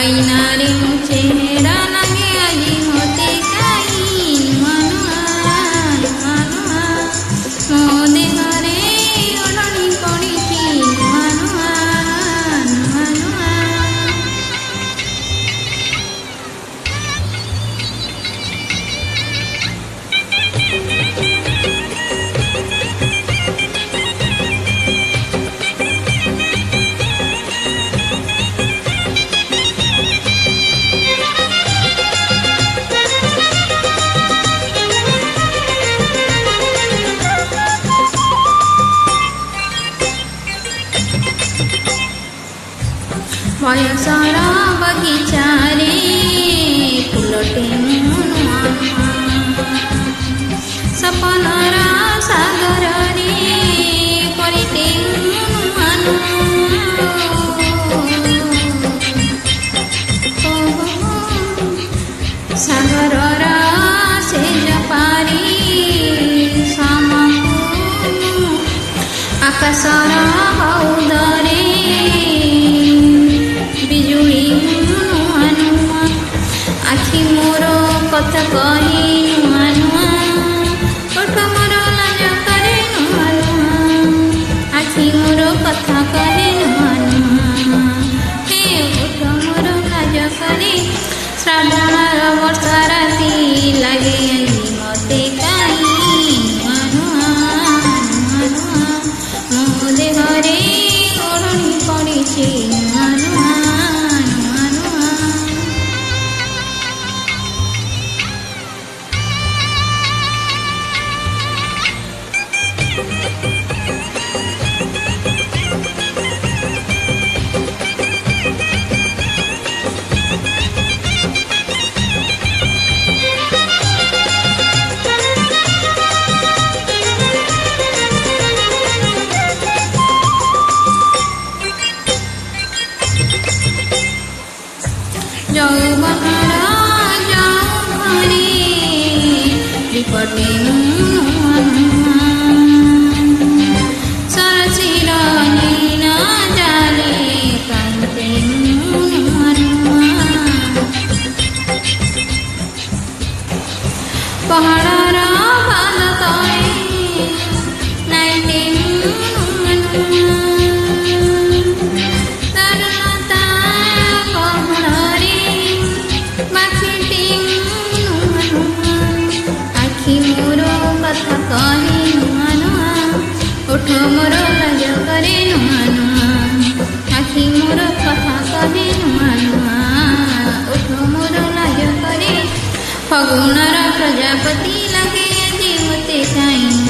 ଆଇନାରେ ମୋ ଚେହେରା ଲାଗେ ଆଜି ମୋତେ କାହିଁ ନୂଆ ନୂଆ ନୂଆ ନୂଆ ମୋ ଦେହରେ ଓଢ଼ଣି ପଡ଼ିଛି ନୂଆ ନୂଆ ନୂଆ ନୂଆ। ବୟସର ବଗିଚାରେ ଫୁଲଟେ ନୂଆ ନୂଆ ସପନର ସାଗରରେ କରିଟେ ନୂଆ ନୂଆ ସାଗରର ସେଜ ପାରି ଶାମକୁ ଆକାଶର ହଉଦରେ ବିଜୁଳି ନୂଆ ନୂଆ ଆଖି ମୋର କଥା କହି ନୂଆ ନୂଆ ଓଠ ମୋର ଲାଜ କରେ ନୂଆ ନୂଆ ଆଖି ମୋର କଥା କରେ ନୂଆ ନୂଆ ହେ ଓଠ ମୋର ଲାଜ କରେ ଶ୍ରାବଣର ବର୍ଷା ରାତି ଲାଗେ ଆଜି ମୋତେ କାହିଁ ନୂଆ ନୂଆ ନୂଆ ନୂଆ ମୋ ଦେହରେ ଓଢ଼ଣି ପଡ଼ିଛି ନୂଆ ନୂଆ। ଯୌବନର ଯୌବନେ ବିପଟେ ନୂଆ ନୂଆ ସରସିର ନୀଳ ଜାଲେ କାନ୍ତେ ନୂଆ ନୂଆ ପାହାଡ଼ର ପାଦ ତଳେ ନାଇଁଟେ ନୂଆ ନୂଆ ତରୁଣତା ଗହଣରେ ବାଛିଟେ ନୂଆ ନୂଆ ଆଖି ମୋର କଥା କହି ନୂଆ ନୂଆ ଓଠ ମୋର ଲାଜ କରେ ନୂଆ ନୂଆ ଆଖି ମୋର କଥା କହି ନୂଆ ନୂଆ ଓଠ ମୋର ଲାଜ କରେ ଫଗୁଣର ପ୍ରଜାପତି ଲାଗେ ଆଜି ମୋତେ କାହିଁ